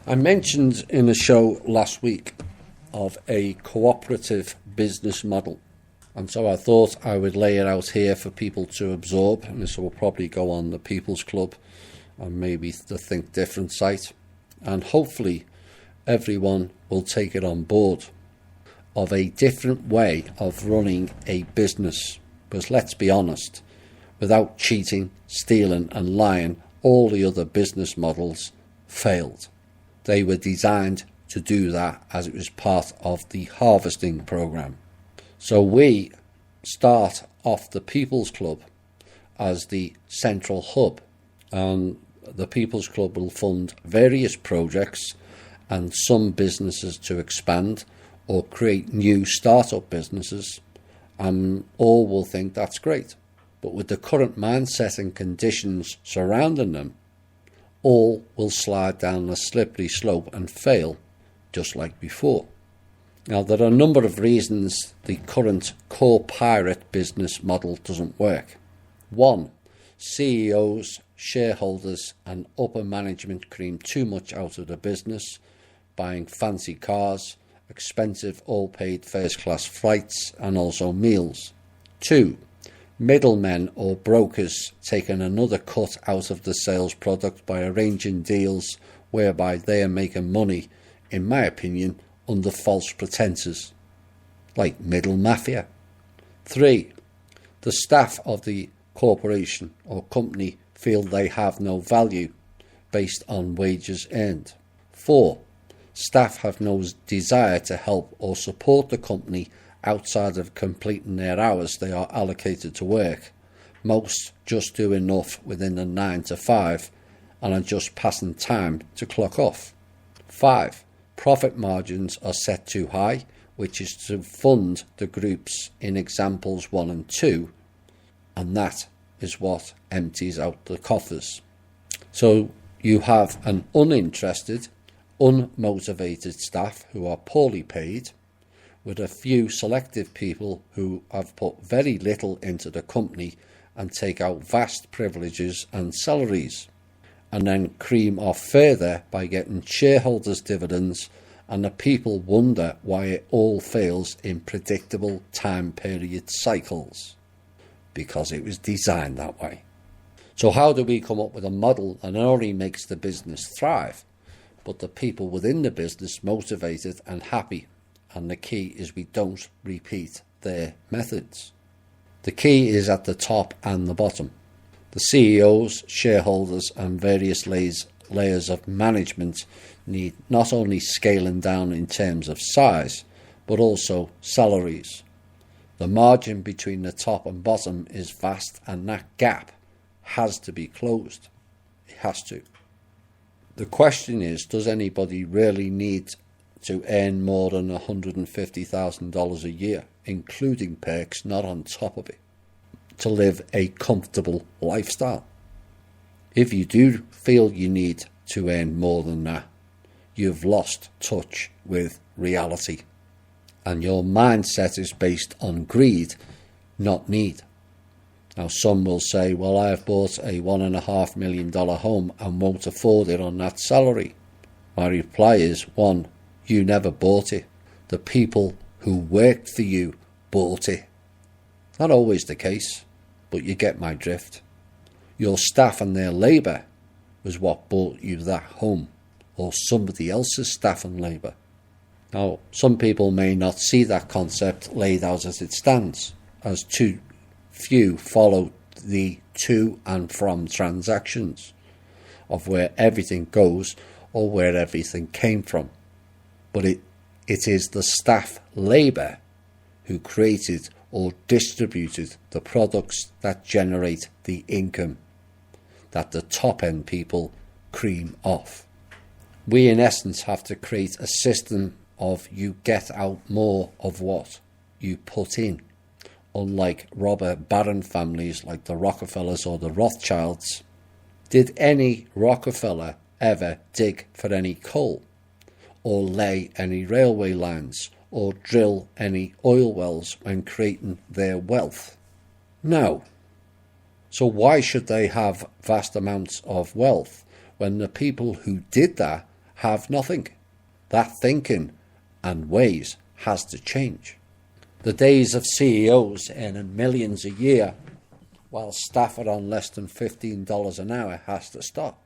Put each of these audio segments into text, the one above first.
I mentioned in a show last week of a cooperative business model, and so I thought I would lay it out here for people to absorb, and this will probably go on the People's Club and maybe the Think Different site, and hopefully everyone will take it on board, of a different way of running a business. Because let's be honest, without cheating, stealing and lying, all the other business models failed. They were designed to do that as it was part of the harvesting program. So we start off the People's Club as the central hub, and the People's Club will fund various projects and some businesses to expand or create new startup businesses, and all will think that's great. But with the current mindset and conditions surrounding them, all will slide down a slippery slope and fail just like before. Now, there are a number of reasons the current core pirate business model doesn't work. 1. CEOs, shareholders and upper management cream too much out of the business, buying fancy cars, expensive all-paid first-class flights and also meals. 2. Middlemen or brokers taking another cut out of the sales product by arranging deals whereby they are making money, in my opinion, under false pretenses, like middle mafia. 3. The staff of the corporation or company feel they have no value based on wages earned. 4. Staff have no desire to help or support the company outside of completing their hours they are allocated to work. Most just do enough within the 9 to 5 and are just passing time to clock off. 5. Profit margins are set too high, which is to fund the groups in examples 1 and 2, and that is what empties out the coffers. So you have an uninterested, unmotivated staff who are poorly paid, with a few selective people who have put very little into the company and take out vast privileges and salaries, and then cream off further by getting shareholders' dividends, and the people wonder why it all fails in predictable time period cycles, because it was designed that way. So how do we come up with a model that not only makes the business thrive, but the people within the business motivated and happy? And the key is we don't repeat their methods. The key is at the top and the bottom. The CEOs, shareholders and various layers of management need not only scaling down in terms of size, but also salaries. The margin between the top and bottom is vast, and that gap has to be closed. It has to. The question is, does anybody really need to earn more than $150,000 a year, including perks, not on top of it, to live a comfortable lifestyle? If you do feel you need to earn more than that, you've lost touch with reality, and your mindset is based on greed, not need. Now, some will say, well, I have bought a $1.5 million home and won't afford it on that salary. My reply is, 1, you never bought it. The people who worked for you bought it. Not always the case, but you get my drift. Your staff and their labour was what bought you that home, or somebody else's staff and labour. Now, some people may not see that concept laid out as it stands, as too few follow the to and from transactions of where everything goes or where everything came from. But it is the staff labour who created or distributed the products that generate the income that the top end people cream off. We in essence have to create a system of you get out more of what you put in. Unlike robber baron families like the Rockefellers or the Rothschilds, did any Rockefeller ever dig for any coal, or lay any railway lines, or drill any oil wells when creating their wealth? No. So why should they have vast amounts of wealth when the people who did that have nothing. That thinking and ways has to change. The days of CEOs earning millions a year while staff are on less than $15 an hour has to stop.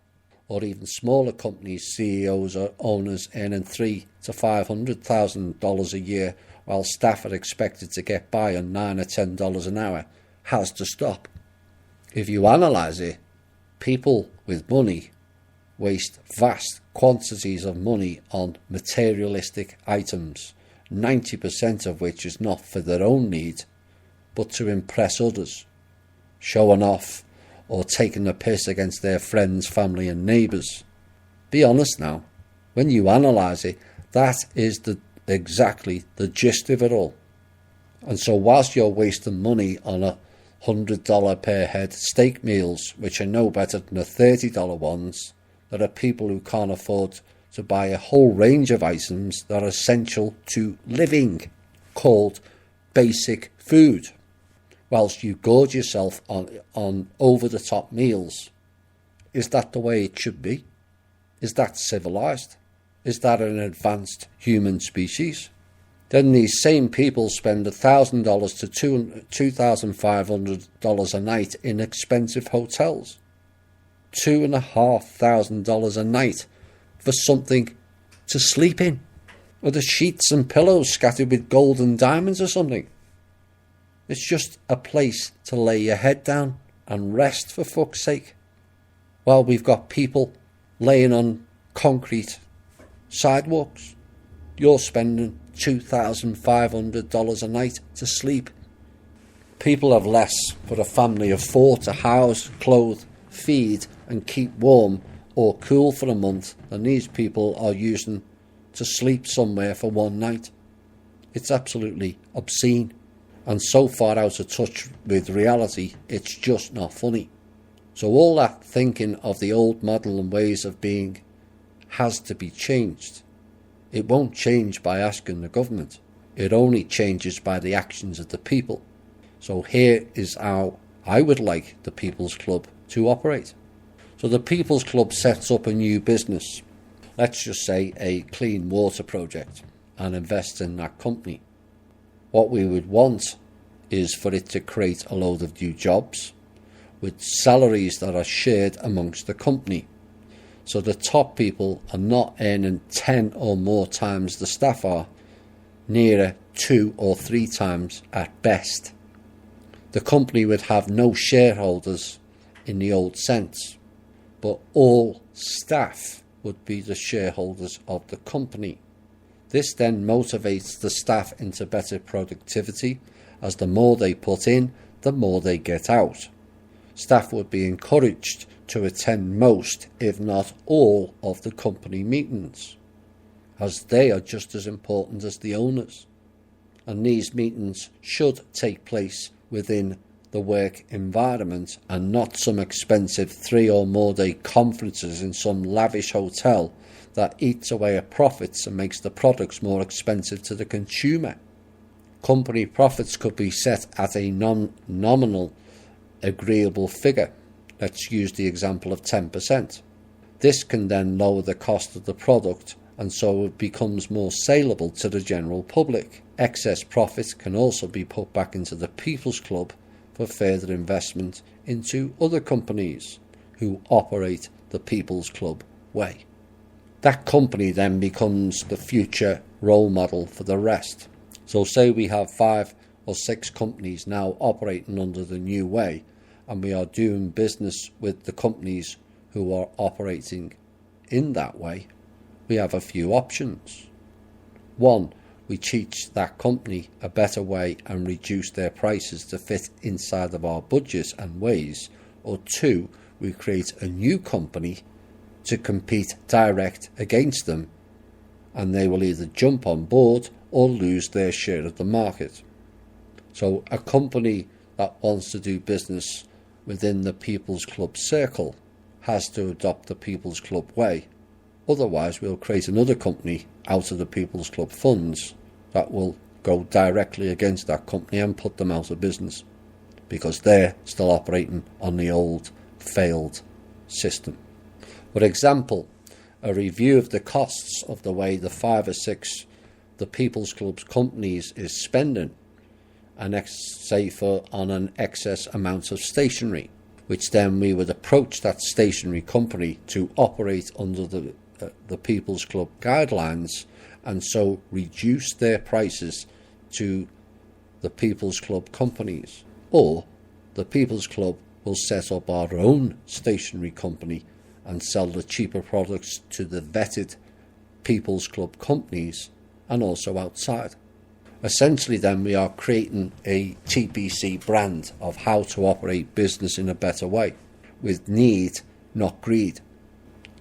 Or even smaller companies, CEOs or owners earning $300,000 to $500,000 a year while staff are expected to get by on $9 or $10 an hour has to stop. If you analyse it, people with money waste vast quantities of money on materialistic items, 90% of which is not for their own need, but to impress others, showing off or taking the piss against their friends, family and neighbours. Be honest now, when you analyse it, that is exactly the gist of it all. And so whilst you're wasting money on $100 per head steak meals, which are no better than the $30 ones, there are people who can't afford to buy a whole range of items that are essential to living, called basic food, whilst you gorge yourself on over-the-top meals. Is that the way it should be? Is that civilised? Is that an advanced human species? Then these same people spend $1,000 to $2,500 a night in expensive hotels. $2,500 a night for something to sleep in, or the sheets and pillows scattered with gold and diamonds or something. It's just a place to lay your head down and rest, for fuck's sake. While we've got people laying on concrete sidewalks, you're spending $2,500 a night to sleep. People have less for a family of 4 to house, clothe, feed and keep warm or cool for a month than these people are using to sleep somewhere for one night. It's absolutely obscene and so far out of touch with reality, it's just not funny. So all that thinking of the old model and ways of being has to be changed. It won't change by asking the government. It only changes by the actions of the people. So here is how I would like the People's Club to operate. So the People's Club sets up a new business, let's just say a clean water project, and invests in that company. What we would want is for it to create a load of new jobs with salaries that are shared amongst the company. So the top people are not earning 10 or more times the staff are, nearer 2 or 3 times at best. The company would have no shareholders in the old sense, but all staff would be the shareholders of the company. This then motivates the staff into better productivity, as the more they put in, the more they get out. Staff would be encouraged to attend most, if not all, of the company meetings, as they are just as important as the owners. And these meetings should take place within the work environment and not some expensive 3 or more day conferences in some lavish hotel that eats away at profits and makes the products more expensive to the consumer. Company profits could be set at a nominal agreeable figure. Let's use the example of 10%. This can then lower the cost of the product and so it becomes more saleable to the general public. Excess profit can also be put back into the People's Club for further investment into other companies who operate the People's Club way. That company then becomes the future role model for the rest. So say we have 5 or 6 companies now operating under the new way, and we are doing business with the companies who are operating in that way. We have a few options. 1, we teach that company a better way and reduce their prices to fit inside of our budgets and ways. Or 2, we create a new company to compete direct against them, and they will either jump on board or lose their share of the market. So a company that wants to do business within the People's Club circle has to adopt the People's Club way. Otherwise, we'll create another company out of the People's Club funds that will go directly against that company and put them out of business, because they're still operating on the old failed system. For example, a review of the costs of the way the 5 or 6 the People's Club's companies is spending, and say on an excess amount of stationery, which then we would approach that stationery company to operate under the People's Club guidelines, and so reduce their prices to the People's Club companies. Or the People's Club will set up our own stationery company and sell the cheaper products to the vetted People's Club companies and also outside. Essentially then we are creating a TPC brand of how to operate business in a better way, with need, not greed.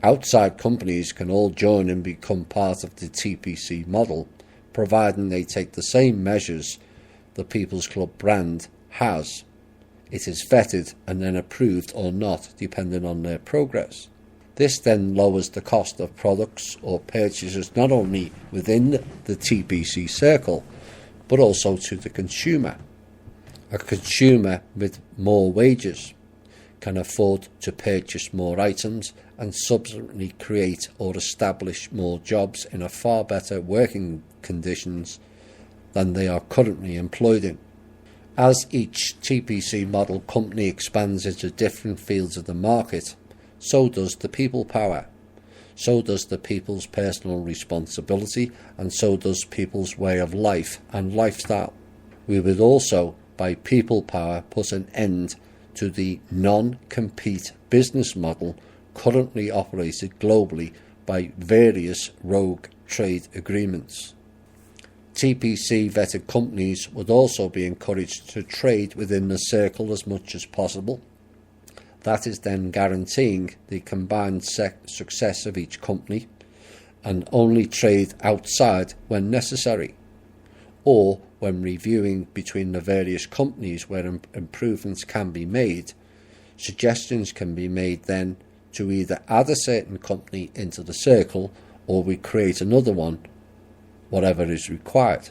Outside companies can all join and become part of the TPC model, providing they take the same measures the People's Club brand has. It is vetted and then approved or not, depending on their progress. This then lowers the cost of products or purchases not only within the TPC circle, but also to the consumer. A consumer with more wages can afford to purchase more items and subsequently create or establish more jobs in a far better working conditions than they are currently employed in. As each TPC model company expands into different fields of the market, so does the people power, so does the people's personal responsibility, and so does people's way of life and lifestyle. We would also, by people power, put an end to the non-compete business model currently operated globally by various rogue trade agreements. TPC vetted companies would also be encouraged to trade within the circle as much as possible. That is then guaranteeing the combined success of each company, and only trade outside when necessary, or when reviewing between the various companies where improvements can be made. Suggestions can be made then to either add a certain company into the circle, or we create another one, whatever is required.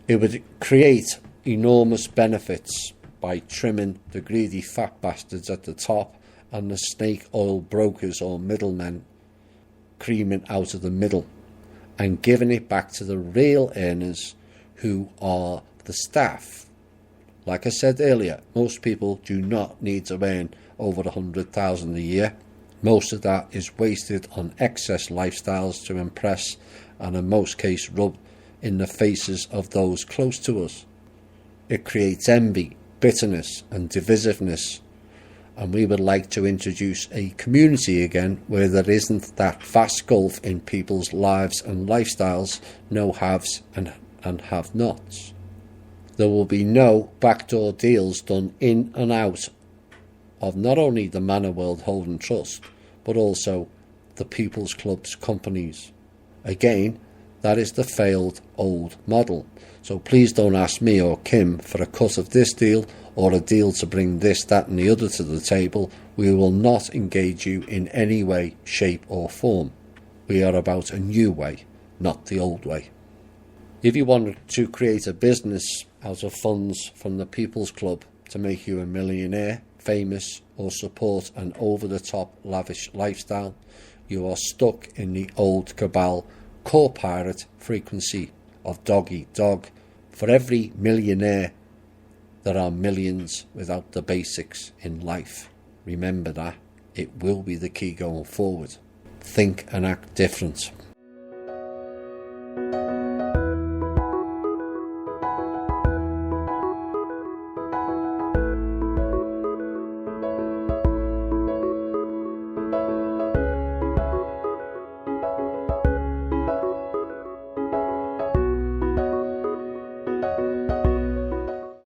It would create enormous benefits by trimming the greedy fat bastards at the top and the snake oil brokers or middlemen creaming out of the middle, and giving it back to the real earners, who are the staff. Like I said earlier, most people do not need to earn over 100,000 a year. Most of that is wasted on excess lifestyles to impress, and in most cases rub in the faces of those close to us. It creates envy, bitterness and divisiveness, and we would like to introduce a community again where there isn't that vast gulf in people's lives and lifestyles, no haves and have-nots. There will be no backdoor deals done in and out of not only the Manor World Holding Trust, but also the People's Club's companies. Again, that is the failed old model. So please don't ask me or Kim for a cut of this deal or a deal to bring this, that and the other to the table. We will not engage you in any way, shape or form. We are about a new way, not the old way. If you want to create a business out of funds from the People's Club to make you a millionaire, famous or support an over-the-top lavish lifestyle, you are stuck in the old cabal core pirate frequency of dog eat dog. For every millionaire, there are millions without the basics in life. Remember that. It will be the key going forward. Think and act different.